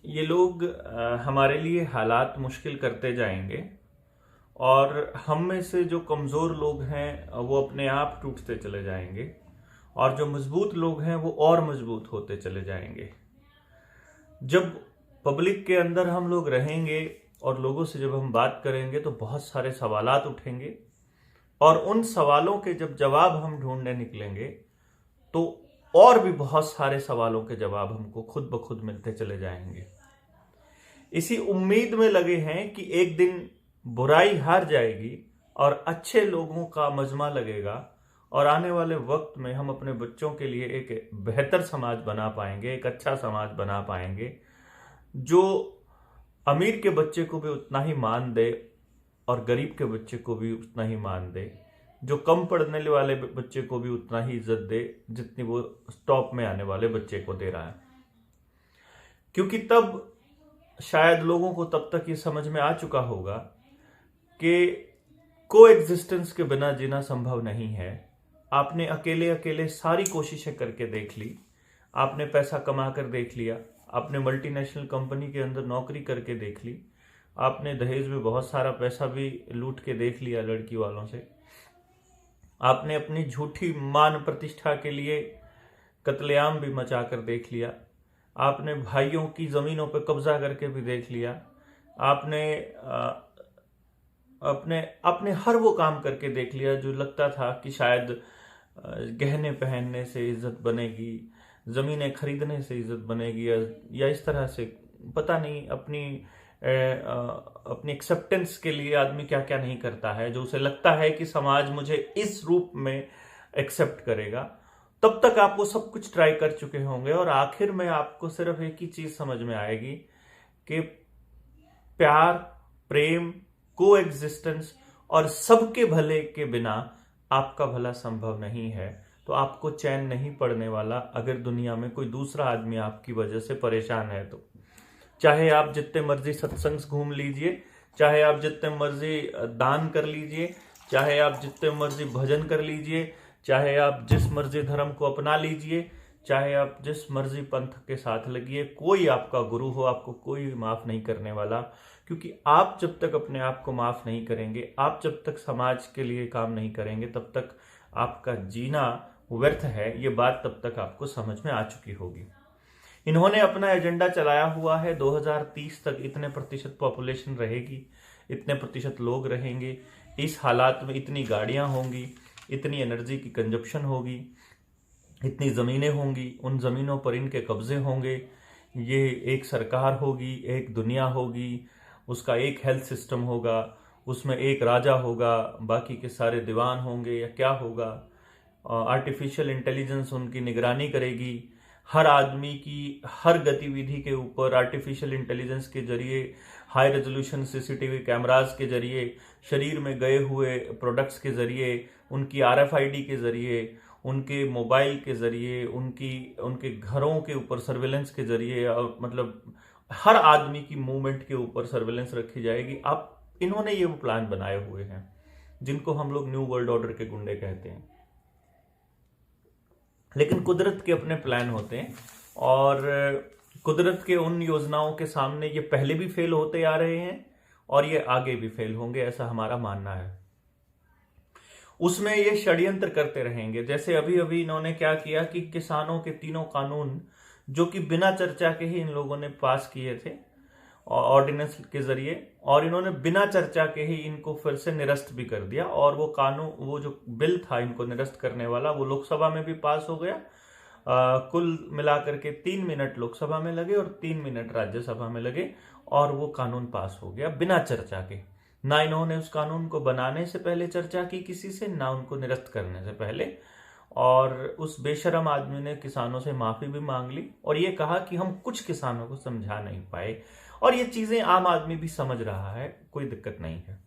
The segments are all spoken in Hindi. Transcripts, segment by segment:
ये लोग हमारे लिए हालात मुश्किल करते जाएंगे और हम में से जो कमज़ोर लोग हैं वो अपने आप टूटते चले जाएंगे और जो मजबूत लोग हैं वो और मजबूत होते चले जाएंगे। जब पब्लिक के अंदर हम लोग रहेंगे और लोगों से जब हम बात करेंगे तो बहुत सारे सवालात उठेंगे और उन सवालों के जब जवाब हम ढूंढने निकलेंगे तो और भी बहुत सारे सवालों के जवाब हमको खुद ब खुद मिलते चले जाएंगे। इसी उम्मीद में लगे हैं कि एक दिन बुराई हार जाएगी और अच्छे लोगों का मजमा लगेगा और आने वाले वक्त में हम अपने बच्चों के लिए एक बेहतर समाज बना पाएंगे, एक अच्छा समाज बना पाएंगे जो अमीर के बच्चे को भी उतना ही मान दे और गरीब के बच्चे को भी उतना ही मान दे, जो कम पढ़ने वाले बच्चे को भी उतना ही इज्जत दे जितनी वो टॉप में आने वाले बच्चे को दे रहा है। क्योंकि तब शायद लोगों को तब तक ये समझ में आ चुका होगा कि को एग्जिस्टेंस के बिना जीना संभव नहीं है। आपने अकेले अकेले सारी कोशिशें करके देख ली, आपने पैसा कमा कर देख लिया, आपने मल्टीनेशनल कंपनी के अंदर नौकरी करके देख ली, आपने दहेज में बहुत सारा पैसा भी लूट के देख लिया लड़की वालों से, आपने अपनी झूठी मान प्रतिष्ठा के लिए कत्लेआम भी मचा कर देख लिया, आपने भाइयों की जमीनों पर कब्जा करके भी देख लिया, आपने अपने हर वो काम करके देख लिया जो लगता था कि शायद गहने पहनने से इज्जत बनेगी, जमीनें खरीदने से इज्जत बनेगी या इस तरह से पता नहीं अपनी एक्सेप्टेंस के लिए आदमी क्या क्या नहीं करता है, जो उसे लगता है कि समाज मुझे इस रूप में एक्सेप्ट करेगा। तब तक आप वो सब कुछ ट्राई कर चुके होंगे और आखिर में आपको सिर्फ एक ही चीज समझ में आएगी कि प्यार, प्रेम, को एग्जिस्टेंस और सबके भले के बिना आपका भला संभव नहीं है। तो आपको चैन नहीं पड़ने वाला अगर दुनिया में कोई दूसरा आदमी आपकी वजह से परेशान है तो। चाहे आप जितने मर्जी सत्संग घूम लीजिए, चाहे आप जितने मर्जी दान कर लीजिए, चाहे आप जितने मर्जी भजन कर लीजिए, चाहे आप जिस मर्जी धर्म को अपना लीजिए, चाहे आप जिस मर्जी पंथ के साथ लगिए, कोई आपका गुरु हो आपको कोई माफ नहीं करने वाला। क्योंकि आप जब तक अपने आप को माफ नहीं करेंगे, आप जब तक समाज के लिए काम नहीं करेंगे, तब तक आपका जीना व्यर्थ है। ये बात तब तक आपको समझ में आ चुकी होगी। इन्होंने अपना एजेंडा चलाया हुआ है 2030 तक इतने प्रतिशत पॉपुलेशन रहेगी, इतने प्रतिशत लोग रहेंगे, इस हालात में इतनी गाड़ियां होंगी, इतनी एनर्जी की कंजप्शन होगी, इतनी ज़मीनें होंगी, उन ज़मीनों पर इनके कब्जे होंगे, ये एक सरकार होगी, एक दुनिया होगी, उसका एक हेल्थ सिस्टम होगा, उसमें एक राजा होगा, बाकी के सारे दीवान होंगे या क्या होगा। आर्टिफिशियल इंटेलिजेंस उनकी निगरानी करेगी, हर आदमी की हर गतिविधि के ऊपर आर्टिफिशियल इंटेलिजेंस के जरिए, हाई रेजोल्यूशन सीसीटीवी कैमरास के जरिए, शरीर में गए हुए प्रोडक्ट्स के जरिए, उनकी आरएफआईडी के जरिए, उनके मोबाइल के जरिए, उनके घरों के ऊपर सर्वेलेंस के जरिए, और मतलब हर आदमी की मूवमेंट के ऊपर सर्वेलेंस रखी जाएगी। अब इन्होंने ये वो प्लान बनाए हुए हैं जिनको हम लोग न्यू वर्ल्ड ऑर्डर के गुंडे कहते हैं। लेकिन कुदरत के अपने प्लान होते हैं और कुदरत के उन योजनाओं के सामने ये पहले भी फेल होते आ रहे हैं और ये आगे भी फेल होंगे, ऐसा हमारा मानना है। उसमें ये षड्यंत्र करते रहेंगे। जैसे अभी अभी इन्होंने क्या किया कि किसानों के 3 कानून जो कि बिना चर्चा के ही इन लोगों ने पास किए थे ऑर्डिनेंस के जरिए, और इन्होंने बिना चर्चा के ही इनको फिर से निरस्त भी कर दिया। और वो कानून, वो जो बिल था इनको निरस्त करने वाला, वो लोकसभा में भी पास हो गया। कुल मिलाकर के 3 मिनट लोकसभा में लगे और 3 मिनट राज्यसभा में लगे और वो कानून पास हो गया बिना चर्चा के। ना इन्होंने उस कानून को बनाने से पहले चर्चा की किसी से, ना उनको निरस्त करने से पहले। और उस बेशरम आदमी ने किसानों से माफी भी मांग ली और ये कहा कि हम कुछ किसानों को समझा नहीं पाए। और ये चीजें आम आदमी भी समझ रहा है, कोई दिक्कत नहीं है।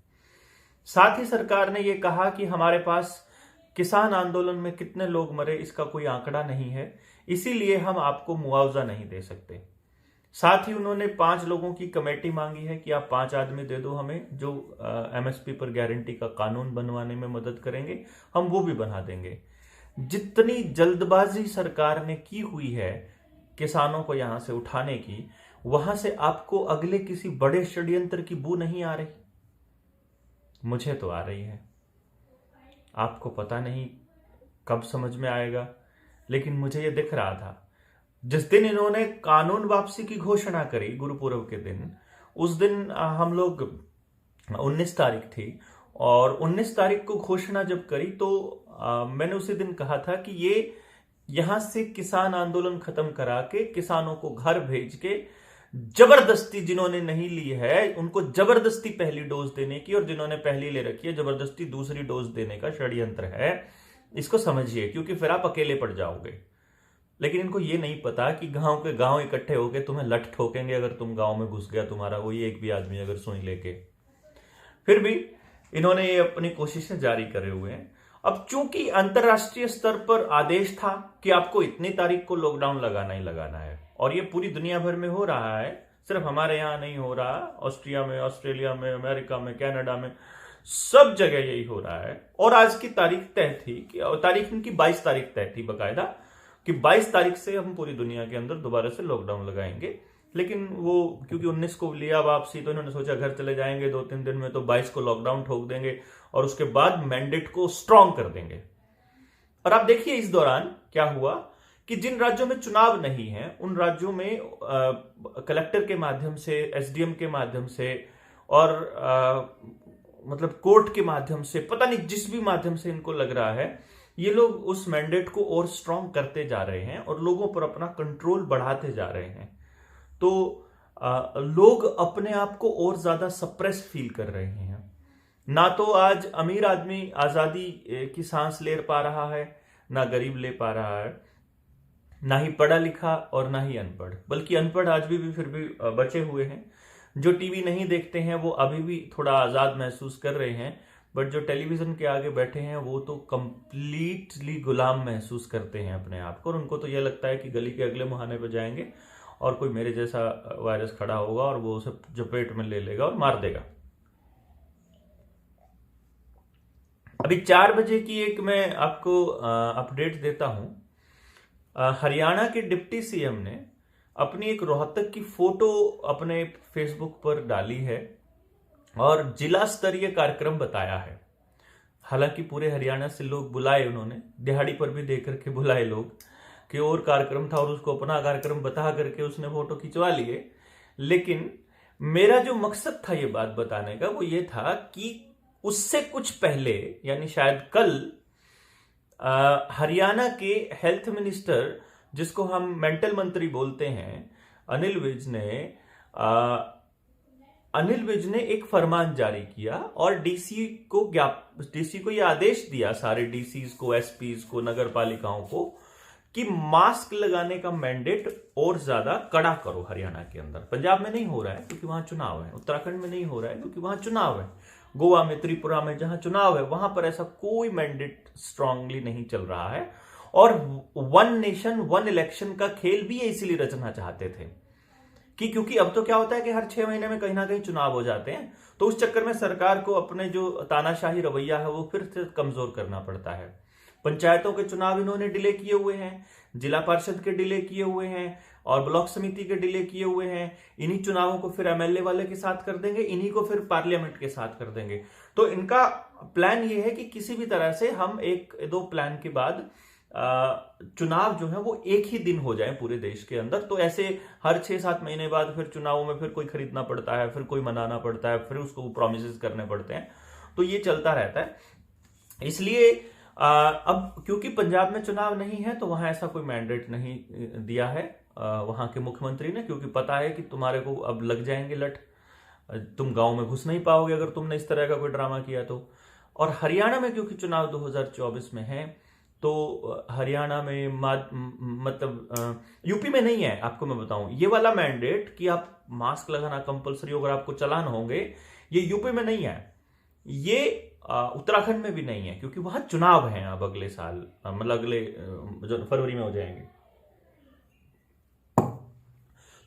साथ ही सरकार ने ये कहा कि हमारे पास किसान आंदोलन में कितने लोग मरे इसका कोई आंकड़ा नहीं है, इसीलिए हम आपको मुआवजा नहीं दे सकते। साथ ही उन्होंने 5 लोगों की कमेटी मांगी है कि आप 5 आदमी दे दो हमें जो एमएसपी पर गारंटी का कानून बनवाने में मदद करेंगे, हम वो भी बना देंगे। जितनी जल्दबाजी सरकार ने की हुई है किसानों को यहां से उठाने की, वहां से आपको अगले किसी बड़े षड्यंत्र की बू नहीं आ रही? मुझे तो आ रही है। आपको पता नहीं कब समझ में आएगा, लेकिन मुझे ये दिख रहा था। जिस दिन इन्होंने कानून वापसी की घोषणा करी, गुरुपुरब के दिन, उस दिन हम लोग 19 तारीख थी, और 19 तारीख को घोषणा जब करी तो मैंने उसी दिन कहा था कि ये यहां से किसान आंदोलन खत्म करा के किसानों को घर भेज के जबरदस्ती, जिन्होंने नहीं ली है उनको जबरदस्ती पहली डोज देने की, और जिन्होंने पहली ले रखी है जबरदस्ती दूसरी डोज देने का षड्यंत्र है। इसको समझिए, क्योंकि फिर आप अकेले पड़ जाओगे। लेकिन इनको ये नहीं पता कि गांव के गांव इकट्ठे होके तुम्हें लठ ठोकेंगे अगर तुम गांव में घुस गया तुम्हारा कोई एक भी आदमी अगर सुई लेके। फिर भी इन्होंने ये अपनी कोशिशें जारी करे हुए हैं। अब चूंकि अंतरराष्ट्रीय स्तर पर आदेश था कि आपको इतनी तारीख को लॉकडाउन लगाना ही लगाना है, और ये पूरी दुनिया भर में हो रहा है, सिर्फ हमारे यहां नहीं हो रहा, ऑस्ट्रिया में, ऑस्ट्रेलिया में, अमेरिका में, कनाडा में, सब जगह यही हो रहा है। और आज की तारीख तय थी कि तारीख इनकी 22 तारीख तय थी बकायदा, कि 22 तारीख से हम पूरी दुनिया के अंदर दोबारा से लॉकडाउन लगाएंगे। लेकिन वो क्योंकि 19 को लिया वापसी, तो इन्होंने सोचा घर चले जाएंगे 2-3 दिन में, तो 22 को लॉकडाउन ठोक देंगे और उसके बाद मैंडेट को स्ट्रांग कर देंगे। और आप देखिए इस दौरान क्या हुआ कि जिन राज्यों में चुनाव नहीं है उन राज्यों में कलेक्टर के माध्यम से, एसडीएम के माध्यम से, और मतलब कोर्ट के माध्यम से, पता नहीं जिस भी माध्यम से इनको लग रहा है, ये लोग उस मैंडेट को और स्ट्रांग करते जा रहे हैं और लोगों पर अपना कंट्रोल बढ़ाते जा रहे हैं। तो लोग अपने आप को और ज्यादा सप्रेस फील कर रहे हैं। ना तो आज अमीर आदमी आजादी की सांस ले पा रहा है, ना गरीब ले पा रहा है, ना ही पढ़ा लिखा और ना ही अनपढ़, बल्कि अनपढ़ आज भी फिर भी बचे हुए हैं। जो टीवी नहीं देखते हैं वो अभी भी थोड़ा आजाद महसूस कर रहे हैं, बट जो टेलीविजन के आगे बैठे हैं वो तो कंप्लीटली गुलाम महसूस करते हैं अपने आप को, और उनको तो यह लगता है कि गली के अगले मुहाने पर जाएंगे और कोई मेरे जैसा वायरस खड़ा होगा और वो उसे जपेट में ले लेगा और मार देगा। अभी 4 बजे की एक मैं आपको अपडेट देता हूं। हरियाणा के डिप्टी सीएम ने अपनी एक रोहतक की फोटो अपने फेसबुक पर डाली है और जिला स्तरीय कार्यक्रम बताया है। हालांकि पूरे हरियाणा से लोग बुलाए, उन्होंने दिहाड़ी पर भी देकर के बुलाए लोग कि और कार्यक्रम था, और उसको अपना कार्यक्रम बता करके उसने फोटो खिंचवा लिए। लेकिन मेरा जो मकसद था ये बात बताने का वो ये था कि उससे कुछ पहले, यानी शायद कल, हरियाणा के हेल्थ मिनिस्टर, जिसको हम मेंटल मंत्री बोलते हैं, अनिल विज ने एक फरमान जारी किया और डीसी को यह आदेश दिया, सारे डीसीज को, एसपीज को, नगर पालिकाओं को, कि मास्क लगाने का मैंडेट और ज्यादा कड़ा करो हरियाणा के अंदर। पंजाब में नहीं हो रहा है क्योंकि वहां चुनाव है, उत्तराखंड में नहीं हो रहा है क्योंकि वहां चुनाव है, गोवा में, त्रिपुरा में जहां चुनाव है वहां पर ऐसा कोई मैंडेट स्ट्रांगली नहीं चल रहा है। और 1 नेशन 1 इलेक्शन का खेल भी ये इसीलिए रचना चाहते थे कि क्योंकि अब तो क्या होता है कि हर 6 महीने में कहीं ना कहीं चुनाव हो जाते हैं, तो उस चक्कर में सरकार को अपने जो तानाशाही रवैया है वो फिर से कमजोर करना पड़ता है। पंचायतों के चुनाव इन्होंने डिले किए हुए हैं, जिला पार्षद के डिले किए हुए हैं, और ब्लॉक समिति के डिले किए हुए हैं। इन्हीं चुनावों को फिर एमएलए वाले के साथ कर देंगे, इन्हीं को फिर पार्लियामेंट के साथ कर देंगे। तो इनका प्लान ये है कि किसी भी तरह से हम 1-2 प्लान के बाद चुनाव जो है वो एक ही दिन हो जाए पूरे देश के अंदर। तो ऐसे हर 6-7 महीने बाद फिर चुनावों में फिर कोई खरीदना पड़ता है, फिर कोई मनाना पड़ता है, फिर उसको प्रॉमिसेस करने पड़ते हैं, तो ये चलता रहता है। इसलिए अब क्योंकि पंजाब में चुनाव नहीं है तो वहां ऐसा कोई मैंडेट नहीं दिया है वहां के मुख्यमंत्री ने, क्योंकि पता है कि तुम्हारे को अब लग जाएंगे लठ, तुम गांव में घुस नहीं पाओगे अगर तुमने इस तरह का कोई ड्रामा किया तो। और हरियाणा में क्योंकि चुनाव 2024 में है, तो हरियाणा में मतलब यूपी में नहीं है। आपको मैं बताऊं, ये वाला मैंडेट कि आप मास्क लगाना कंपलसरी अगर आपको चलान होंगे, ये यूपी में नहीं है, ये उत्तराखंड में भी नहीं है, क्योंकि वहां चुनाव है अब अगले साल, मतलब अगले जो फरवरी में हो जाएंगे।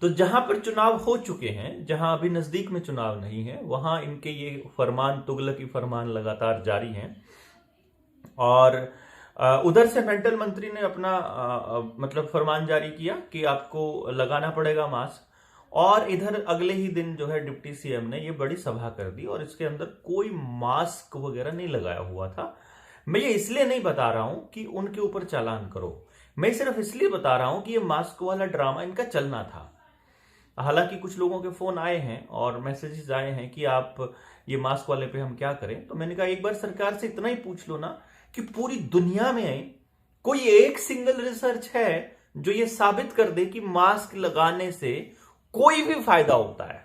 तो जहां पर चुनाव हो चुके हैं, जहां अभी नजदीक में चुनाव नहीं है, वहां इनके ये फरमान, तुगलकी फरमान लगातार जारी हैं। और उधर से मेंटल मंत्री ने अपना मतलब फरमान जारी किया कि आपको लगाना पड़ेगा मास्क, और इधर अगले ही दिन जो है डिप्टी सीएम ने ये बड़ी सभा कर दी और इसके अंदर कोई मास्क वगैरह नहीं लगाया हुआ था। मैं ये इसलिए नहीं बता रहा हूं कि उनके ऊपर चालान करो, मैं सिर्फ इसलिए बता रहा हूं कि ये मास्क वाला ड्रामा इनका चलना था। हालांकि कुछ लोगों के फोन आए हैं और मैसेजेस आए हैं कि आप ये मास्क वाले पे हम क्या करें, तो मैंने कहा एक बार सरकार से इतना ही पूछ लो ना कि पूरी दुनिया में कोई एक सिंगल रिसर्च है जो ये साबित कर दे कि मास्क लगाने से कोई भी फायदा होता है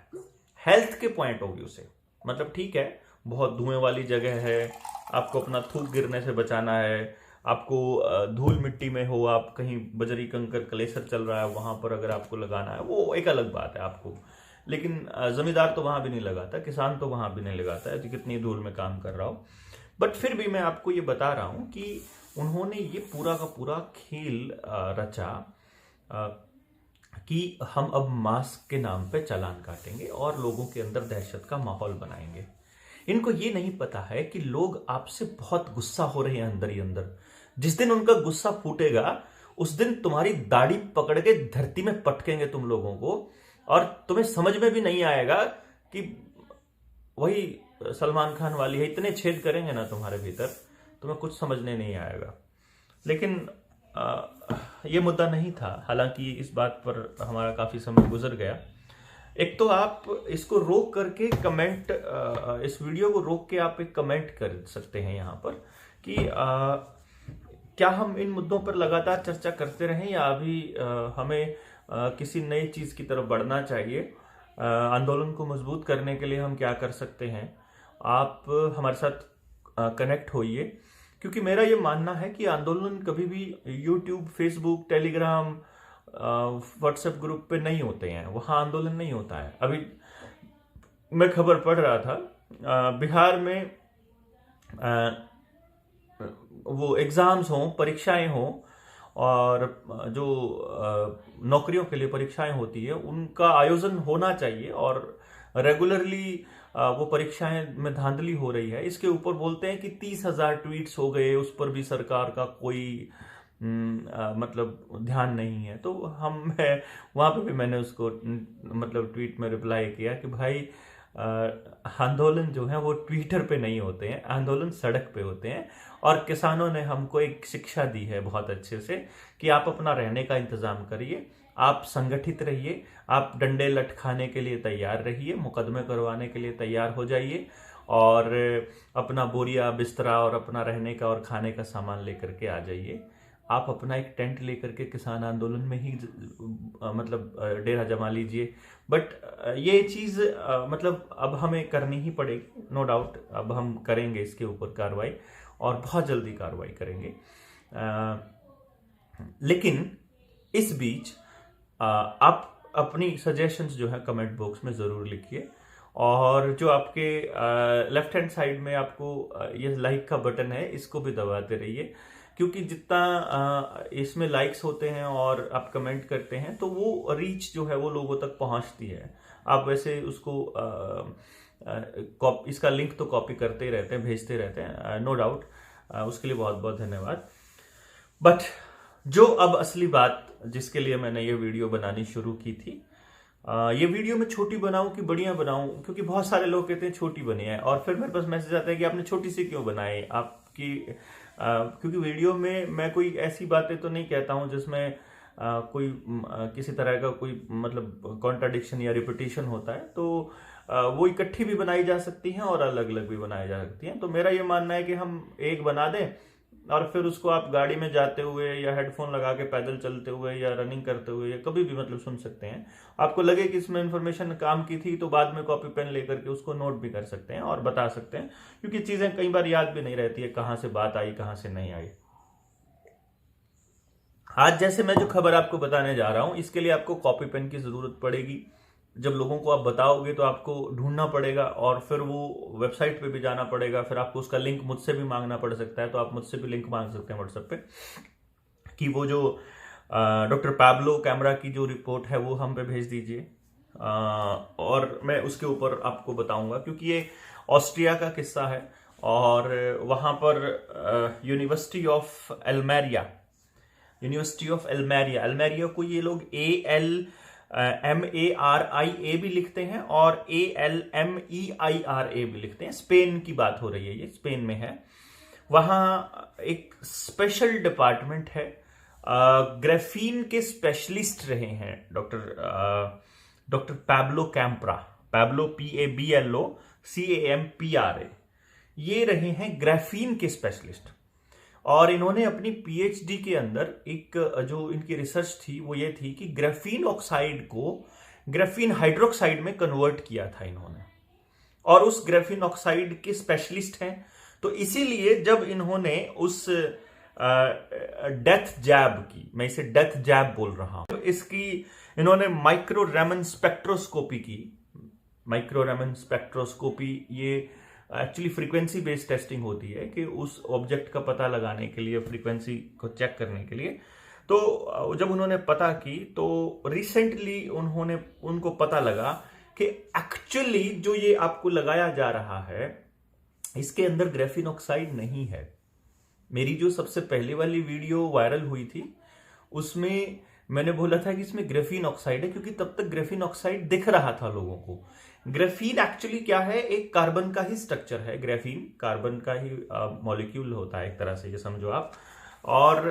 हेल्थ के पॉइंट ऑफ व्यू से। मतलब ठीक है, बहुत धुएं वाली जगह है, आपको अपना थूक गिरने से बचाना है, आपको धूल मिट्टी में हो, आप कहीं बजरी कंकर कलेसर चल रहा है वहां पर अगर आपको लगाना है वो एक अलग बात है आपको, लेकिन जमींदार तो वहां भी नहीं लगाता, किसान तो वहां भी नहीं लगाता है, तो कितनी धूल में काम कर रहा हो। बट फिर भी मैं आपको ये बता रहा हूं कि उन्होंने ये पूरा का पूरा खेल रचा कि हम अब मास्क के नाम पे चालान काटेंगे और लोगों के अंदर दहशत का माहौल बनाएंगे। इनको ये नहीं पता है कि लोग आपसे बहुत गुस्सा हो रहे हैं अंदर ही अंदर। जिस दिन उनका गुस्सा फूटेगा उस दिन तुम्हारी दाढ़ी पकड़ के धरती में पटकेंगे तुम लोगों को, और तुम्हें समझ में भी नहीं आएगा कि वही सलमान खान वाली है, इतने छेद करेंगे ना तुम्हारे भीतर, तुम्हें कुछ समझने नहीं आएगा। लेकिन ये मुद्दा नहीं था, हालांकि इस बात पर हमारा काफी समय गुजर गया। एक तो आप इसको रोक करके कमेंट, इस वीडियो को रोक के आप एक कमेंट कर सकते हैं यहाँ पर कि क्या हम इन मुद्दों पर लगातार चर्चा करते रहें या अभी हमें किसी नई चीज की तरफ बढ़ना चाहिए, आंदोलन को मजबूत करने के लिए हम क्या कर सकते हैं। आप हमारे साथ कनेक्ट होइए, क्योंकि मेरा ये मानना है कि आंदोलन कभी भी YouTube, Facebook, Telegram, WhatsApp group पे नहीं होते हैं, वहां आंदोलन नहीं होता है। अभी मैं खबर पढ़ रहा था बिहार में वो एग्जाम्स हों, परीक्षाएं हों, और जो नौकरियों के लिए परीक्षाएं होती है उनका आयोजन होना चाहिए, और रेगुलरली वो परीक्षाएं में धांधली हो रही है। इसके ऊपर बोलते हैं कि 30,000 ट्वीट्स हो गए, उस पर भी सरकार का कोई मतलब ध्यान नहीं है। तो मैं वहां पे भी मैंने उसको मतलब ट्वीट में रिप्लाई किया कि भाई आंदोलन जो है वो ट्विटर पे नहीं होते हैं, आंदोलन सड़क पे होते हैं। और किसानों ने हमको एक शिक्षा दी है बहुत अच्छे से कि आप अपना रहने का इंतजाम करिए, आप संगठित रहिए, आप डंडे लटकाने के लिए तैयार रहिए, मुकदमे करवाने के लिए तैयार हो जाइए, और अपना बोरिया, बिस्तरा और अपना रहने का और खाने का सामान लेकर के आ जाइए। आप अपना एक टेंट लेकर के किसान आंदोलन में ही मतलब डेरा जमा लीजिए। बट ये चीज मतलब अब हमें करनी ही पड़ेगी, नो डाउट। अब हम करेंगे इसके ऊपर कार्रवाई, और बहुत जल्दी कार्रवाई करेंगे। लेकिन इस बीच आप अपनी सजेशंस जो है कमेंट बॉक्स में जरूर लिखिए, और जो आपके लेफ्ट हैंड साइड में आपको ये लाइक का बटन है इसको भी दबाते रहिए, क्योंकि जितना इसमें लाइक्स होते हैं और आप कमेंट करते हैं तो वो रीच जो है वो लोगों तक पहुंचती है। आप वैसे उसको इसका लिंक तो कॉपी करते ही रहते हैं, भेजते रहते हैं, नो डाउट, उसके लिए बहुत बहुत धन्यवाद। बट जो अब असली बात जिसके लिए मैंने ये वीडियो बनानी शुरू की थी, ये वीडियो मैं छोटी बनाऊं कि बढ़िया बनाऊं, क्योंकि बहुत सारे लोग कहते हैं छोटी बनी है, और फिर मेरे पास मैसेज आता है कि आपने छोटी सी क्यों बनाई आपकी, क्योंकि वीडियो में मैं कोई ऐसी बातें तो नहीं कहता हूं जिसमें कोई किसी तरह का कोई मतलब कॉन्ट्राडिक्शन या रिपीटिशन होता है, तो वो इकट्ठी भी बनाई जा सकती हैं और अलग अलग भी बनाई जा सकती हैं। तो मेरा ये मानना है कि हम एक बना दें और फिर उसको आप गाड़ी में जाते हुए या हेडफोन लगा के पैदल चलते हुए या रनिंग करते हुए या कभी भी मतलब सुन सकते हैं। आपको लगे कि इसमें इन्फॉर्मेशन काम की थी तो बाद में कॉपी पेन लेकर के उसको नोट भी कर सकते हैं और बता सकते हैं, क्योंकि चीजें कई बार याद भी नहीं रहती है, कहां से बात आई कहां से नहीं आई। आज जैसे मैं जो खबर आपको बताने जा रहा हूं, इसके लिए आपको कॉपी पेन की जरूरत पड़ेगी। जब लोगों को आप बताओगे तो आपको ढूंढना पड़ेगा और फिर वो वेबसाइट पे भी जाना पड़ेगा, फिर आपको उसका लिंक मुझसे भी मांगना पड़ सकता है, तो आप मुझसे भी लिंक मांग सकते हैं व्हाट्सएप पे कि वो जो डॉक्टर पैब्लो कैमरा की जो रिपोर्ट है वो हम पे भेज दीजिए, और मैं उसके ऊपर आपको बताऊंगा, क्योंकि ये ऑस्ट्रिया का किस्सा है और वहां पर यूनिवर्सिटी ऑफ एल्मेरिया को ये लोग ALMARIA भी लिखते हैं और ALMEIRA भी लिखते हैं। स्पेन की बात हो रही है, ये स्पेन में है। वहां एक स्पेशल डिपार्टमेंट है, ग्राफीन के स्पेशलिस्ट रहे हैं doctor Pablo Campra, Pablo PABLO CAMPRA, ये रहे हैं ग्राफीन के स्पेशलिस्ट। और इन्होंने अपनी PhD के अंदर एक जो इनकी रिसर्च थी वो ये थी कि ग्राफीन ऑक्साइड को ग्राफीन हाइड्रोक्साइड में कन्वर्ट किया था इन्होंने, और उस ग्राफीन ऑक्साइड के स्पेशलिस्ट हैं। तो इसीलिए जब इन्होंने उस डेथ जैब की, मैं इसे डेथ जैब बोल रहा हूं, तो इसकी इन्होंने माइक्रो रेमन स्पेक्ट्रोस्कोपी की। माइक्रो रेमन स्पेक्ट्रोस्कोपी ये एक्चुअली फ्रीक्वेंसी बेस्ड टेस्टिंग होती है कि उस ऑब्जेक्ट का पता लगाने के लिए, फ्रीक्वेंसी को चेक करने के लिए। तो जब उन्होंने पता की तो रिसेंटली उनको पता लगा कि एक्चुअली जो ये आपको लगाया जा रहा है इसके अंदर ग्राफीन ऑक्साइड नहीं है। मेरी जो सबसे पहले वाली वीडियो वायरल हुई थी उसमें मैंने बोला था कि इसमें ग्राफीन ऑक्साइड है, क्योंकि तब तक ग्राफीन ऑक्साइड दिख रहा था लोगों को। ग्राफीन एक्चुअली क्या है, एक कार्बन का ही स्ट्रक्चर है। ग्राफीन कार्बन का ही मॉलिक्यूल होता है एक तरह से, ये समझो आप। और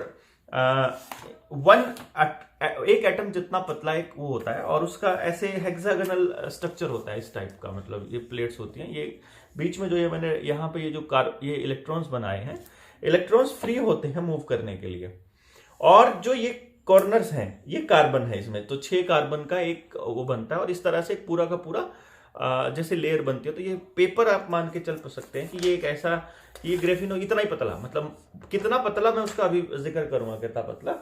एक एटम जितना पतला एक वो होता है, और उसका ऐसे हेक्सागोनल स्ट्रक्चर होता है इस टाइप का, मतलब ये प्लेट्स होती हैं। ये बीच में जो ये मैंने यहाँ पे ये इलेक्ट्रॉन्स बनाए हैं, इलेक्ट्रॉन्स फ्री होते हैं मूव करने के लिए। और जो ये कॉर्नर्स हैं ये कार्बन है इसमें, तो 6 कार्बन का एक वो बनता है, और इस तरह से एक पूरा का पूरा जैसे लेयर बनती है। तो ये पेपर आप मान के चल सकते हैं कि ये एक ऐसा, ये ग्राफीन इतना ही पतला, मतलब कितना पतला मैं उसका अभी जिक्र करूंगा कितना पतला।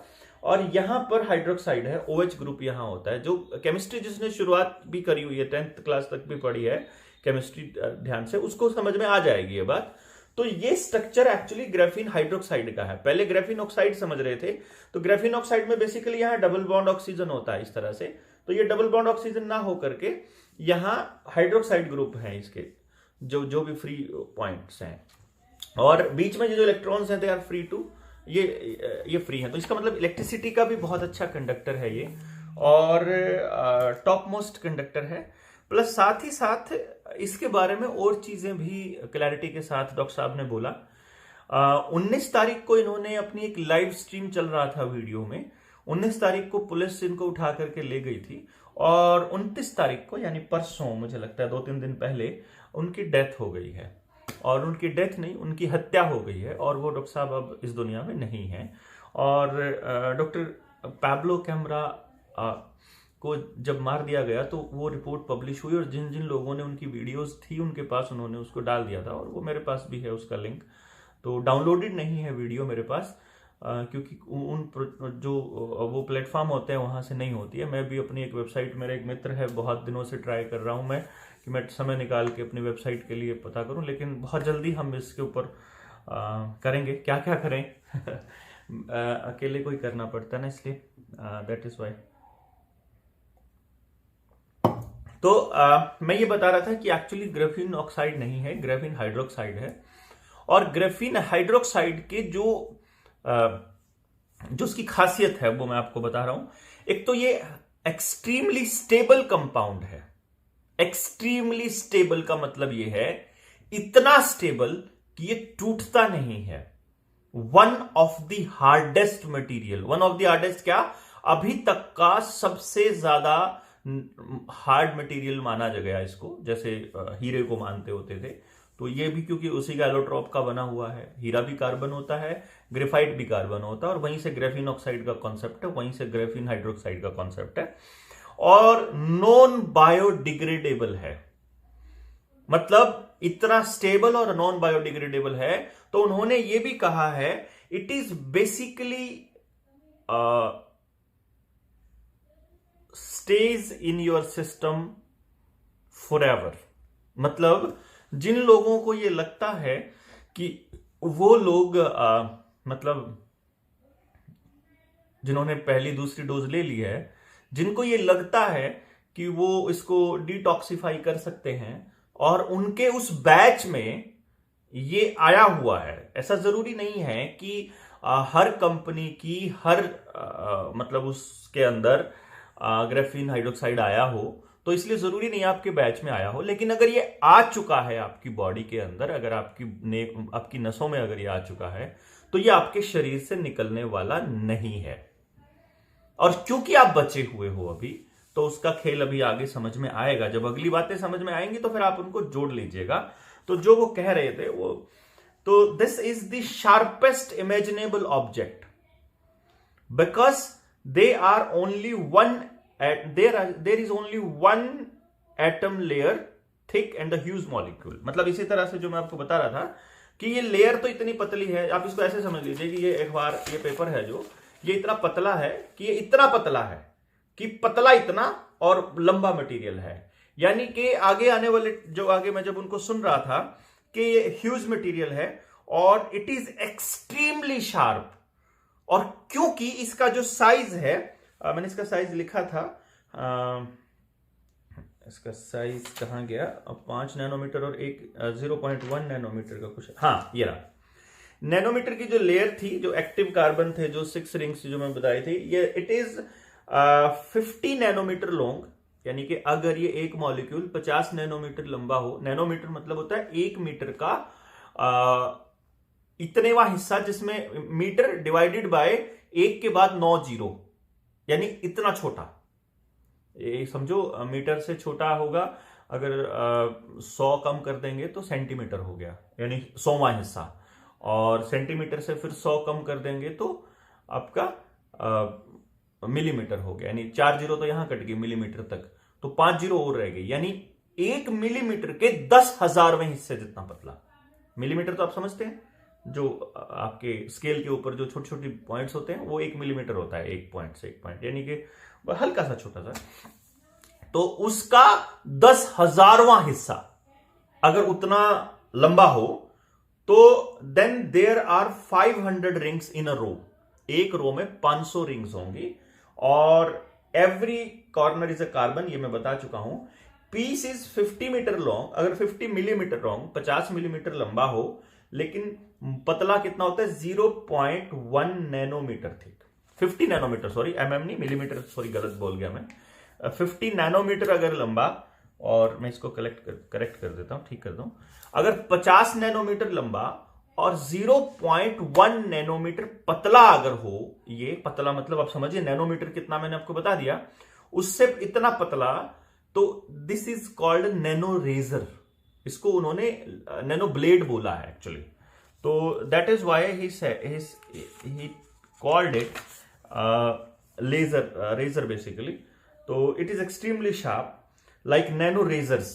और यहां पर हाइड्रोक्साइड है, OH ग्रुप यहां होता है। जो केमिस्ट्री जिसने शुरुआत भी करी हुई है, 10th क्लास तक भी पढ़ी है केमिस्ट्री ध्यान से, उसको समझ में आ जाएगी ये बात। तो ये स्ट्रक्चर एक्चुअली ग्राफीन हाइड्रोक्साइड का है। पहले ग्राफीन ऑक्साइड समझ रहे थे, तो ग्राफीन ऑक्साइड में बेसिकली यहाँ डबल बॉन्ड ऑक्सीजन होता है इस तरह से। तो ये डबल बॉन्ड ऑक्सीजन ना हो करके यहाँ हाइड्रोक्साइड ग्रुप है इसके, जो भी फ्री पॉइंट्स हैं, और बीच में जो इलेक्ट्रॉन्स हैं दे आर फ्री टू, ये फ्री हैं। तो इसका मतलब इलेक्ट्रिसिटी का भी बहुत अच्छा कंडक्टर है ये, और टॉप मोस्ट कंडक्टर है। प्लस साथ ही साथ इसके बारे में और चीजें भी क्लैरिटी के साथ डॉक्टर साहब ने बोला। 19 तारीख को इन्होंने अपनी एक लाइव स्ट्रीम चल रहा था वीडियो में, 19 तारीख को पुलिस इनको उठा करके ले गई थी, और 29 तारीख को यानी परसों, मुझे लगता है 2-3 दिन पहले, उनकी डेथ हो गई है। और उनकी डेथ नहीं, उनकी हत्या हो गई है, और वो डॉक्टर साहब अब इस दुनिया में नहीं है। और डॉक्टर पैब्लो कैम्प्रा को जब मार दिया गया तो वो रिपोर्ट पब्लिश हुई, और जिन जिन लोगों ने उनकी वीडियोस थी उनके पास उन्होंने उसको डाल दिया था, और वो मेरे पास भी है उसका लिंक। तो डाउनलोडेड नहीं है वीडियो मेरे पास, क्योंकि जो वो प्लेटफॉर्म होते हैं वहां से नहीं होती है। मैं भी अपनी एक वेबसाइट, मेरा एक मित्र है, बहुत दिनों से ट्राई कर रहा हूं मैं कि मैं समय निकाल के अपनी वेबसाइट के लिए पता करूं, लेकिन बहुत जल्दी हम इसके ऊपर करेंगे। क्या क्या करें अकेले कोई करना पड़ता है ना, इसलिए दैट इज वाई। तो मैं ये बता रहा था कि एक्चुअली ग्राफीन ऑक्साइड नहीं है, ग्राफीन हाइड्रोक्साइड है। और ग्राफीन हाइड्रोक्साइड के जो उसकी खासियत है वो मैं आपको बता रहा हूं। एक तो ये एक्सट्रीमली स्टेबल कंपाउंड है। एक्सट्रीमली स्टेबल का मतलब ये है इतना स्टेबल कि ये टूटता नहीं है। One of the hardest material, one of the hardest क्या, अभी तक का सबसे ज्यादा हार्ड मटेरियल माना गया इसको, जैसे हीरे को मानते होते थे। तो ये भी क्योंकि उसी का एलोट्रॉप का बना हुआ है। हीरा भी कार्बन होता है, ग्रेफाइट भी कार्बन होता है, और वहीं से ग्राफीन ऑक्साइड का कॉन्सेप्ट है, वहीं से ग्राफीन हाइड्रोक्साइड का कॉन्सेप्ट है। और नॉन बायोडिग्रेडेबल है, मतलब इतना स्टेबल और नॉन बायोडिग्रेडेबल है। तो उन्होंने ये भी कहा है it is basically stage in your system forever. मतलब जिन लोगों को ये लगता है कि वो लोग मतलब जिन्होंने पहली दूसरी डोज ले ली है, जिनको ये लगता है कि वो इसको डिटॉक्सिफाई कर सकते हैं, और उनके उस बैच में ये आया हुआ है। ऐसा जरूरी नहीं है कि हर कंपनी की हर मतलब उसके अंदर ग्रेफीन हाइड्रोक्साइड आया हो, तो इसलिए जरूरी नहीं आपके बैच में आया हो। लेकिन अगर ये आ चुका है आपकी बॉडी के अंदर, अगर आपकी नसों में अगर ये आ चुका है, तो ये आपके शरीर से निकलने वाला नहीं है। और क्योंकि आप बचे हुए हो अभी, तो उसका खेल अभी आगे समझ में आएगा। जब अगली बातें समझ में आएंगी तो फिर आप उनको जोड़ लीजिएगा। तो जो वो कह रहे थे वो, तो this is the sharpest imaginable object because they are only one there is only one atom layer thick and the huge molecule. मतलब इसी तरह से जो मैं आपको बता रहा था कि ये लेयर तो इतनी पतली है, आप इसको ऐसे समझ लीजिए कि ये अखबार, ये पेपर है जो, ये इतना पतला है कि ये इतना पतला है कि पतला इतना और लंबा मटेरियल है। यानी कि आगे आने वाले जो आगे मैं जब उनको सुन रहा था कि ये ह्यूज मटेरियल है और इट इज एक्सट्रीमली शार्प। और क्योंकि इसका जो साइज है, मैंने इसका साइज लिखा था, इसका साइज कहां गया, 5 नैनोमीटर और 0.1 नैनोमीटर का कुछ, हाँ ये रहा। नैनोमीटर की जो लेयर थी, जो एक्टिव कार्बन थे, जो 6 रिंग्स जो मैं बताई थी, ये इट इज 50 नैनोमीटर लॉन्ग। यानी कि अगर ये एक मॉलिक्यूल 50 नैनोमीटर लंबा हो, नैनोमीटर मतलब होता है 1 मीटर का इतनेवा हिस्सा, जिसमें मीटर डिवाइडेड बाय 1 के बाद 9 जीरो, यानी इतना छोटा। ये समझो मीटर से छोटा होगा, अगर 100 कम कर देंगे तो सेंटीमीटर हो गया, यानी 100वां हिस्सा। और सेंटीमीटर से फिर 100 कम कर देंगे तो आपका मिलीमीटर हो गया, यानी 4 जीरो तो यहां कट गई मिलीमीटर तक, तो 5 जीरो और रह गई, यानी 1 मिलीमीटर के 10,000वें हिस्से जितना पतला। मिलीमीटर तो आप समझते हैं, जो आपके स्केल के ऊपर जो छोटे छोटे पॉइंट्स होते हैं, वो 1 मिलीमीटर होता है, 1 पॉइंट से 1 पॉइंट, यानी कि हल्का सा छोटा सा। तो उसका 10,000वां हिस्सा अगर उतना लंबा हो, तो then there are 500 rings in a row. एक रो में 500 रिंग्स होंगी और every corner is a carbon, ये मैं बता चुका हूं। पीस इज 50 मीटर लॉन्ग, अगर 50 मिलीमीटर लॉन्ग, 50 मिलीमीटर लंबा हो, लेकिन पतला कितना होता है, 0.1 nanometer thick. 50 nanometer, sorry mm नहीं, मिलीमीटर, सॉरी गलत बोल गया मैं। 50 नैनोमीटर अगर लंबा, और मैं इसको करेक्ट कर देता हूं, ठीक कर दूं। अगर 50 नैनोमीटर लंबा और 0.1 नैनोमीटर पतला अगर हो, ये पतला मतलब आप समझिए नैनोमीटर कितना, मैंने आपको बता दिया, उससे इतना पतला, तो this is called nano razor. इसको उन्होंने नैनो ब्लेड बोला है एक्चुअली। तो that is why he called it razor basically. तो it is extremely sharp like nano razors,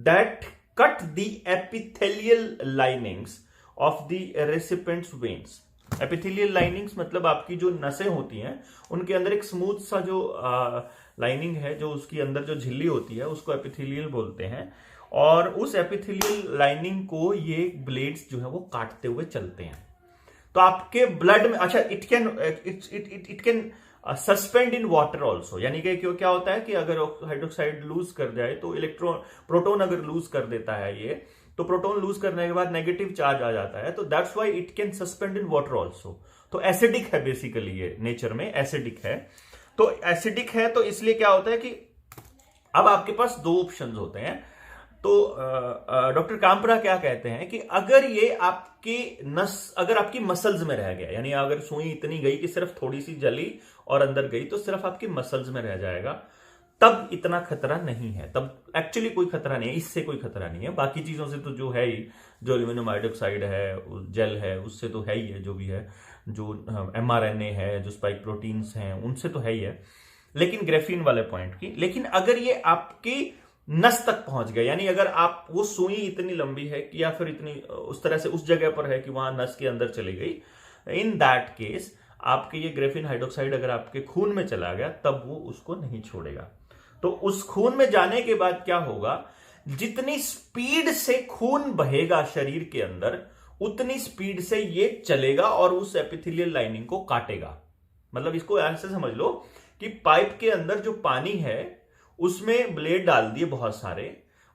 that cut the epithelial linings of the recipient's veins. epithelial linings मतलब आपकी जो नसें होती हैं, उनके अंदर एक स्मूथ सा जो लाइनिंग है, जो उसकी अंदर जो झिल्ली होती है, उसको एपिथेलियल बोलते हैं। और उस एपिथेलियल लाइनिंग को ये ब्लेड्स जो है वो काटते हुए चलते हैं। तो आपके ब्लड में, अच्छा, it can suspend in water also, यानी कि क्या होता है कि अगर हाइड्रोक्साइड लूज कर जाए तो प्रोटोन अगर लूज कर देता है ये, तो प्रोटोन लूज करने के बाद नेगेटिव चार्ज आ जाता है, तो that's why it can suspend in water also. तो एसिडिक है बेसिकली, ये नेचर में एसिडिक है। तो एसिडिक है तो इसलिए क्या होता है कि अब आपके पास 2 ऑप्शंस होते हैं। तो डॉक्टर काम्प्रा क्या कहते हैं कि अगर ये अगर आपकी मसल्स में रह गया, यानी अगर सुई इतनी गई कि सिर्फ थोड़ी सी जली और अंदर गई, तो सिर्फ आपकी मसल्स में रह जाएगा, तब इतना खतरा नहीं है, तब एक्चुअली कोई खतरा नहीं है, इससे कोई खतरा नहीं है। बाकी चीजों से तो जो है ही, जो एल्यूमिनियम हाइड्रोक्साइड है, जेल है, उससे तो है ही है, जो भी है, जो mRNA है, जो स्पाइक प्रोटीन्स हैं, उनसे तो है ही है। लेकिन ग्रेफीन वाले पॉइंट की, लेकिन अगर ये आपकी नस तक पहुंच गया, यानी अगर आप वो सुई इतनी लंबी है कि या फिर इतनी उस तरह से उस जगह पर है कि वहां नस के अंदर चली गई, इन दैट केस आपके ये ग्रेफीन हाइड्रोक्साइड अगर आपके खून में चला गया, तब वो उसको नहीं छोड़ेगा। तो उस खून में जाने के बाद क्या होगा, जितनी स्पीड से खून बहेगा शरीर के अंदर, उतनी स्पीड से ये चलेगा और उस एपिथेलियल लाइनिंग को काटेगा। मतलब इसको ऐसे समझ लो कि पाइप के अंदर जो पानी है उसमें ब्लेड डाल दिए बहुत सारे,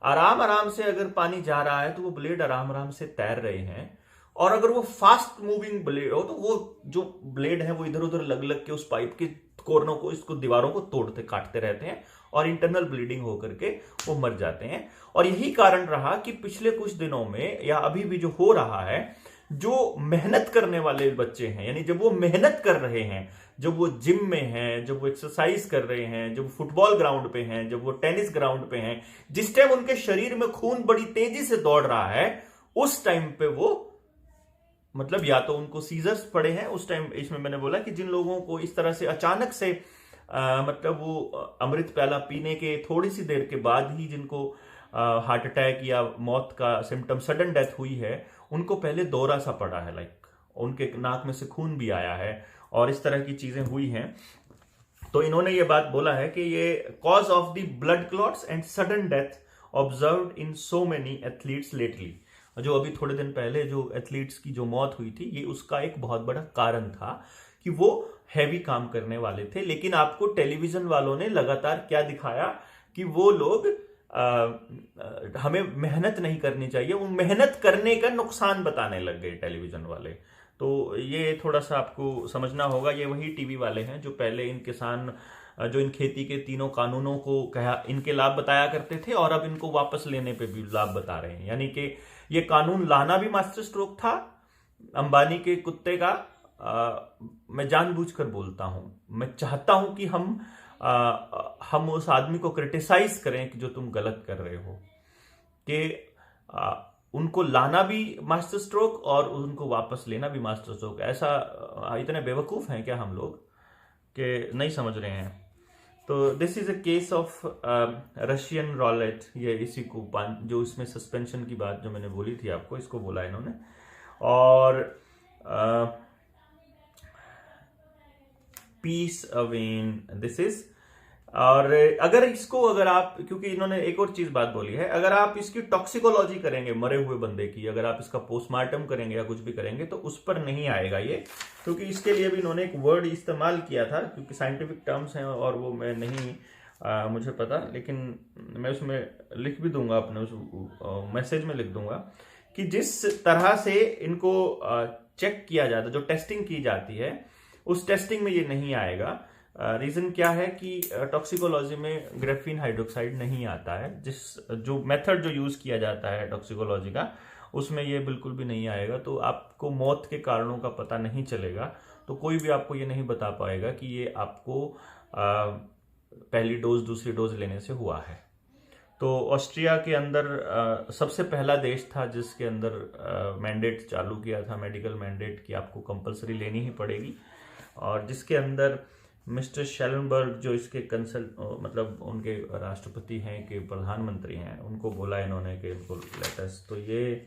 आराम आराम से अगर पानी जा रहा है तो वो ब्लेड आराम आराम से तैर रहे हैं, और अगर वो फास्ट मूविंग ब्लेड हो तो वो जो ब्लेड है वो इधर उधर लग लग के उस पाइप के कोरनों को, इसको दीवारों को तोड़ते काटते रहते हैं और इंटरनल ब्लीडिंग होकर के वो मर जाते हैं। और यही कारण रहा कि पिछले कुछ दिनों में या अभी भी जो हो रहा है, जो मेहनत करने वाले बच्चे हैं, यानी जब वो मेहनत कर रहे हैं, जब वो जिम में हैं, जब वो एक्सरसाइज कर रहे हैं, जब वो फुटबॉल ग्राउंड पे हैं, जब वो टेनिस ग्राउंड पे हैं, जिस टाइम उनके शरीर में खून बड़ी तेजी से दौड़ रहा है, उस टाइम पे वो मतलब या तो उनको सीजर्स पड़े हैं उस टाइम। इसमें मैंने बोला कि जिन लोगों को इस तरह से अचानक से मतलब वो अमृत प्याला पीने के थोड़ी सी देर के बाद ही जिनको हार्ट अटैक या मौत का सिम्टम, सडन डेथ हुई है, उनको पहले दौरा सा पड़ा है, लाइक उनके नाक में से खून भी आया है और इस तरह की चीजें हुई हैं। तो इन्होंने ये बात बोला है कि ये cause of the blood clots and sudden death observed in so many athletes lately. जो अभी थोड़े दिन पहले जो एथलीट्स की जो मौत हुई थी, ये उसका एक बहुत बड़ा कारण था कि वो हैवी काम करने वाले थे। लेकिन आपको टेलीविजन वालों ने लगातार क्या दिखाया कि वो लोग हमें मेहनत नहीं करनी चाहिए, वो मेहनत करने का नुकसान बताने लग गए टेलीविजन वाले। तो ये थोड़ा सा आपको समझना होगा। ये वही टीवी वाले हैं जो पहले इन किसान जो इन खेती के तीनों कानूनों को कहा इनके लाभ बताया करते थे और अब इनको वापस लेने पे भी लाभ बता रहे हैं। यानी कि ये कानून लाना भी मास्टर स्ट्रोक था अंबानी के कुत्ते का। मैं जानबूझकर बोलता हूं, मैं चाहता हूं कि हम उस आदमी को क्रिटिसाइज करें कि जो तुम गलत कर रहे हो, कि उनको लाना भी मास्टर स्ट्रोक और उनको वापस लेना भी मास्टर स्ट्रोक। ऐसा इतने बेवकूफ हैं क्या हम लोग कि नहीं समझ रहे हैं। तो this is a case of Russian Rowlatt. ये इसी को जो इसमें सस्पेंशन की बात जो मैंने बोली थी आपको, इसको बोला इन्होंने। और पीस अवेन दिस इज। और अगर आप, क्योंकि इन्होंने एक और चीज बात बोली है, अगर आप इसकी टॉक्सिकोलॉजी करेंगे मरे हुए बंदे की, अगर आप इसका पोस्टमार्टम करेंगे या कुछ भी करेंगे तो उस पर नहीं आएगा ये, क्योंकि इसके लिए भी इन्होंने एक वर्ड इस्तेमाल किया था, क्योंकि साइंटिफिक टर्म्स हैं और वो मैं नहीं मुझे पता, लेकिन मैं उसमें लिख भी दूंगा, अपने उस मैसेज में लिख दूंगा कि जिस तरह से इनको चेक किया जाता है, जो टेस्टिंग की जाती है, उस टेस्टिंग में ये नहीं आएगा। रीजन क्या है कि टॉक्सिकोलॉजी में ग्रेफीन हाइड्रोक्साइड नहीं आता है। जो मेथड जो यूज किया जाता है टॉक्सिकोलॉजी का, उसमें ये बिल्कुल भी नहीं आएगा। तो आपको मौत के कारणों का पता नहीं चलेगा, तो कोई भी आपको ये नहीं बता पाएगा कि ये आपको पहली डोज दूसरी डोज लेने से हुआ है। तो ऑस्ट्रिया के अंदर सबसे पहला देश था जिसके अंदर मैंडेट चालू किया था, मेडिकल मैंडेट, कि आपको कंपलसरी लेनी ही पड़ेगी, और जिसके अंदर मिस्टर शेलनबर्ग जो इसके मतलब उनके राष्ट्रपति हैं कि प्रधानमंत्री हैं, उनको बोला इन्होंने कि इनको लेटेस्ट। तो ये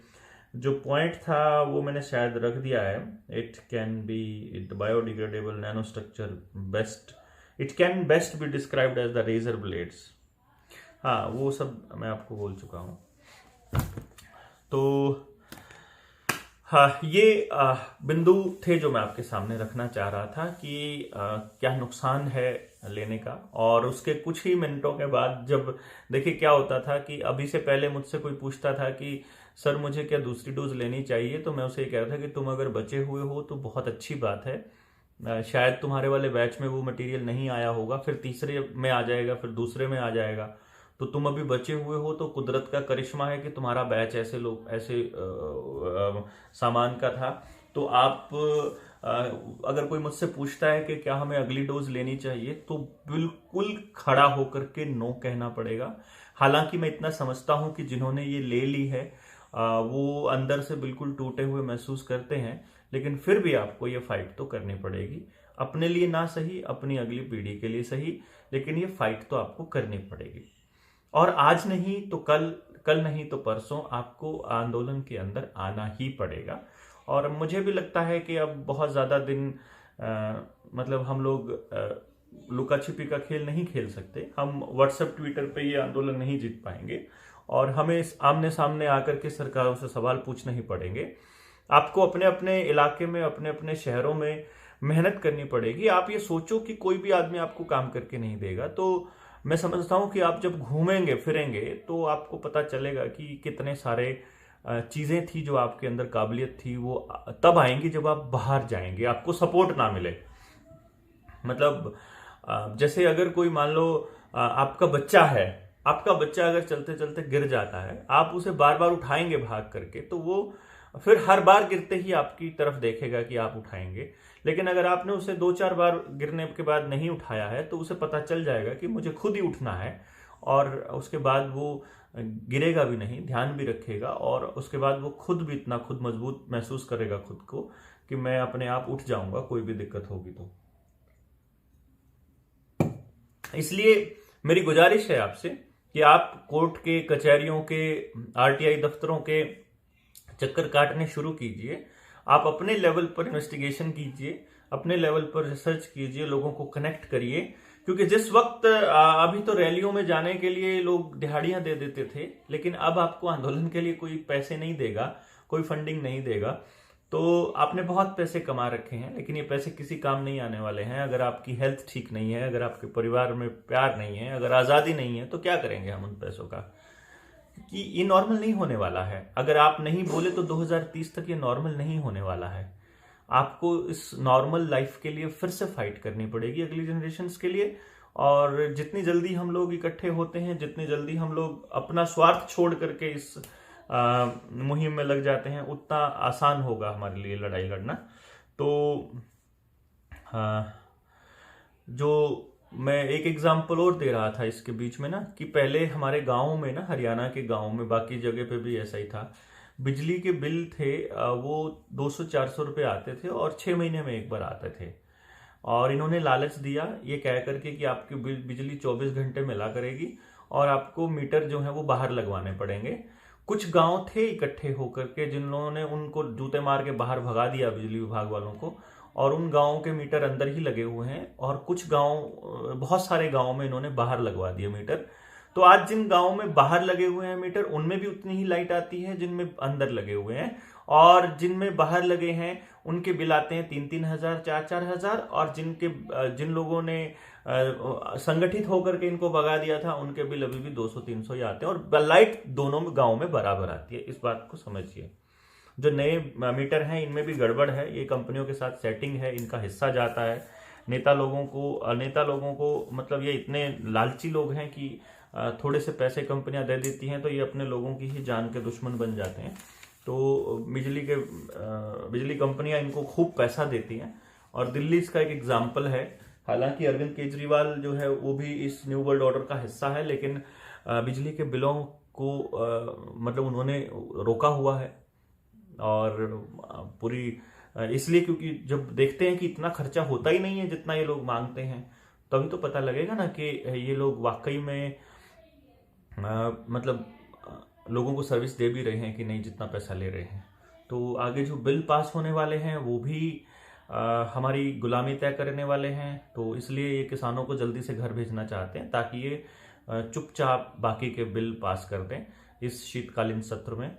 जो पॉइंट था वो मैंने शायद रख दिया है। It can be biodegradable nano structure best, it can best be described as the razor blades. हाँ, वो सब मैं आपको बोल चुका हूँ। तो हाँ, ये बिंदु थे जो मैं आपके सामने रखना चाह रहा था कि क्या नुकसान है लेने का। और उसके कुछ ही मिनटों के बाद जब देखिए क्या होता था कि अभी से पहले मुझसे कोई पूछता था कि सर मुझे क्या दूसरी डोज लेनी चाहिए, तो मैं उसे कह रहा था कि तुम अगर बचे हुए हो तो बहुत अच्छी बात है, शायद तुम्हारे वाले बैच में वो मटेरियल नहीं आया होगा, फिर तीसरे में आ जाएगा, फिर दूसरे में आ जाएगा, तो तुम अभी बचे हुए हो तो कुदरत का करिश्मा है कि तुम्हारा बैच ऐसे सामान का था। तो आप अगर कोई मुझसे पूछता है कि क्या हमें अगली डोज लेनी चाहिए, तो बिल्कुल खड़ा होकर के नो कहना पड़ेगा। हालांकि मैं इतना समझता हूं कि जिन्होंने ये ले ली है वो अंदर से बिल्कुल टूटे हुए महसूस करते हैं, लेकिन फिर भी आपको ये फाइट तो करनी पड़ेगी, अपने लिए ना सही, अपनी अगली पीढ़ी के लिए सही, लेकिन ये फाइट तो आपको करनी पड़ेगी। और आज नहीं तो कल नहीं तो परसों आपको आंदोलन के अंदर आना ही पड़ेगा। और मुझे भी लगता है कि अब बहुत ज्यादा दिन मतलब हम लोग लुका छिपी का खेल नहीं खेल सकते। हम व्हाट्सएप ट्विटर पे ये आंदोलन नहीं जीत पाएंगे और हमें आमने सामने आकर के सरकारों से सवाल पूछने ही पड़ेंगे। आपको अपने अपने इलाके में, अपने अपने शहरों में मेहनत करनी पड़ेगी। आप ये सोचो कि कोई भी आदमी आपको काम करके नहीं देगा, तो मैं समझता हूँ कि आप जब घूमेंगे फिरेंगे तो आपको पता चलेगा कि कितने सारे चीज़ें थी जो आपके अंदर काबिलियत थी, वो तब आएंगी जब आप बाहर जाएंगे, आपको सपोर्ट ना मिले। मतलब जैसे अगर कोई मान लो आपका बच्चा है, आपका बच्चा अगर चलते चलते गिर जाता है, आप उसे बार बार उठाएंगे भाग करके, तो वो फिर हर बार गिरते ही आपकी तरफ देखेगा कि आप उठाएंगे। लेकिन अगर आपने उसे 2-4 बार गिरने के बाद नहीं उठाया है तो उसे पता चल जाएगा कि मुझे खुद ही उठना है, और उसके बाद वो गिरेगा भी नहीं, ध्यान भी रखेगा, और उसके बाद वो खुद भी इतना खुद मजबूत महसूस करेगा खुद को कि मैं अपने आप उठ जाऊंगा कोई भी दिक्कत होगी तो। इसलिए मेरी गुजारिश है आपसे कि आप कोर्ट के, कचहरियों के, आरटीआई दफ्तरों के चक्कर काटने शुरू कीजिए। आप अपने लेवल पर इन्वेस्टिगेशन कीजिए, अपने लेवल पर रिसर्च कीजिए, लोगों को कनेक्ट करिए। क्योंकि जिस वक्त अभी तो रैलियों में जाने के लिए लोग दिहाड़ियां दे देते थे, लेकिन अब आपको आंदोलन के लिए कोई पैसे नहीं देगा, कोई फंडिंग नहीं देगा। तो आपने बहुत पैसे कमा रखे हैं, लेकिन ये पैसे किसी काम नहीं आने वाले हैं। अगर आपकी हेल्थ ठीक नहीं है, अगर आपके परिवार में प्यार नहीं है, अगर आज़ादी नहीं है, तो क्या करेंगे हम उन पैसों का? कि ये नॉर्मल नहीं होने वाला है। अगर आप नहीं बोले तो 2030 तक ये नॉर्मल नहीं होने वाला है। आपको इस नॉर्मल लाइफ के लिए फिर से फाइट करनी पड़ेगी अगली जनरेशन्स के लिए। और जितनी जल्दी हम लोग इकट्ठे होते हैं, जितनी जल्दी हम लोग अपना स्वार्थ छोड़ करके इस मुहिम में लग जाते हैं, उतना आसान होगा हमारे लिए लड़ाई लड़ना। तो जो मैं एक एग्जाम्पल और दे रहा था इसके बीच में ना, कि पहले हमारे गाँव में ना, हरियाणा के गाँव में, बाकी जगह पे भी ऐसा ही था, बिजली के बिल थे वो 200-400 रुपये आते थे और 6 महीने में एक बार आते थे। और इन्होंने लालच दिया ये कह करके कि आपकी बिजली 24 घंटे मिला करेगी और आपको मीटर जो है वो बाहर लगवाने पड़ेंगे। कुछ गांव थे इकट्ठे होकर के जिन्होंने उनको जूते मार के बाहर भगा दिया बिजली विभाग वालों को, और उन गांवों के मीटर अंदर ही लगे हुए हैं। और कुछ गांव, बहुत सारे गांव में इन्होंने बाहर लगवा दिए मीटर। तो आज जिन गांवों में बाहर लगे हुए हैं मीटर, उनमें भी उतनी ही लाइट आती है जिनमें अंदर लगे हुए हैं, और जिनमें बाहर लगे हैं उनके बिल आते हैं 3-3 हजार, 4-4 हजार। और जिन लोगों ने संगठित होकर के इनको भगा दिया था, उनके बिल अभी भी 200-300 ही आते हैं, और लाइट दोनों गांव में बराबर आती है। इस बात को समझिए। जो नए मीटर हैं इनमें भी गड़बड़ है, ये कंपनियों के साथ सेटिंग है, इनका हिस्सा जाता है नेता लोगों को। मतलब ये इतने लालची लोग हैं कि थोड़े से पैसे कंपनियां दे देती हैं तो ये अपने लोगों की ही जान के दुश्मन बन जाते हैं। तो बिजली कंपनियां इनको खूब पैसा देती हैं, और दिल्ली इसका एक एग्जाम्पल है। हालांकि अरविंद केजरीवाल जो है वो भी इस न्यू वर्ल्ड ऑर्डर का हिस्सा है, लेकिन बिजली के बिलों को मतलब उन्होंने रोका हुआ है। और पूरी इसलिए क्योंकि जब देखते हैं कि इतना खर्चा होता ही नहीं है जितना ये लोग मांगते हैं, तभी तो पता लगेगा ना कि ये लोग वाकई में मतलब लोगों को सर्विस दे भी रहे हैं कि नहीं जितना पैसा ले रहे हैं। तो आगे जो बिल पास होने वाले हैं वो भी हमारी गुलामी तय करने वाले हैं। तो इसलिए ये किसानों को जल्दी से घर भेजना चाहते हैं ताकि ये चुपचाप बाकी के बिल पास कर दें इस शीतकालीन सत्र में।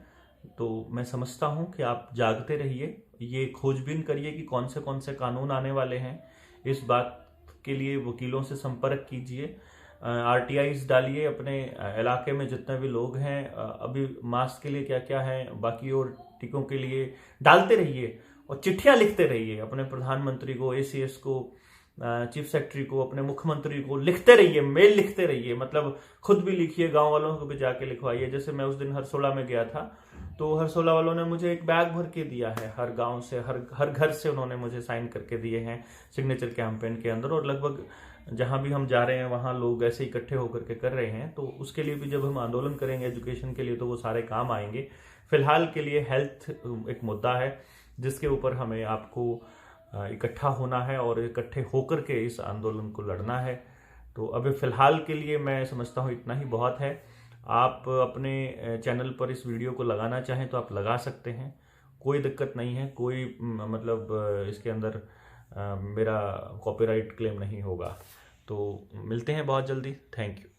तो मैं समझता हूं कि आप जागते रहिए, ये खोजबीन करिए कि कौन से कानून आने वाले हैं। इस बात के लिए वकीलों से संपर्क कीजिए, आरटीआईज डालिए अपने इलाके में जितने भी लोग हैं। अभी मास्क के लिए क्या क्या है, बाकी और टीकों के लिए डालते रहिए, और चिट्ठियां लिखते रहिए अपने प्रधानमंत्री को, एसीएस को, चीफ सेक्रेटरी को, अपने मुख्यमंत्री को लिखते रहिए, मेल लिखते रहिए। मतलब खुद भी लिखिए, गांव वालों को भी जाके लिखवाइए। जैसे मैं उस दिन हरसोला में गया था, तो हरसोला वालों ने मुझे एक बैग भर के दिया है, हर गांव से, हर घर से उन्होंने मुझे साइन करके दिए हैं सिग्नेचर कैंपेन के अंदर। और लगभग जहां भी हम जा रहे हैं वहां लोग ऐसे इकट्ठे होकर के कर रहे हैं। तो उसके लिए भी जब हम आंदोलन करेंगे एजुकेशन के लिए, तो वो सारे काम आएंगे। फिलहाल के लिए हेल्थ एक मुद्दा है जिसके ऊपर हमें आपको इकट्ठा होना है और इकट्ठे होकर के इस आंदोलन को लड़ना है। तो अभी फिलहाल के लिए मैं समझता हूँ इतना ही बहुत है। आप अपने चैनल पर इस वीडियो को लगाना चाहें तो आप लगा सकते हैं, कोई दिक्कत नहीं है। कोई मतलब इसके अंदर मेरा कॉपीराइट क्लेम नहीं होगा। तो मिलते हैं बहुत जल्दी। Thank you.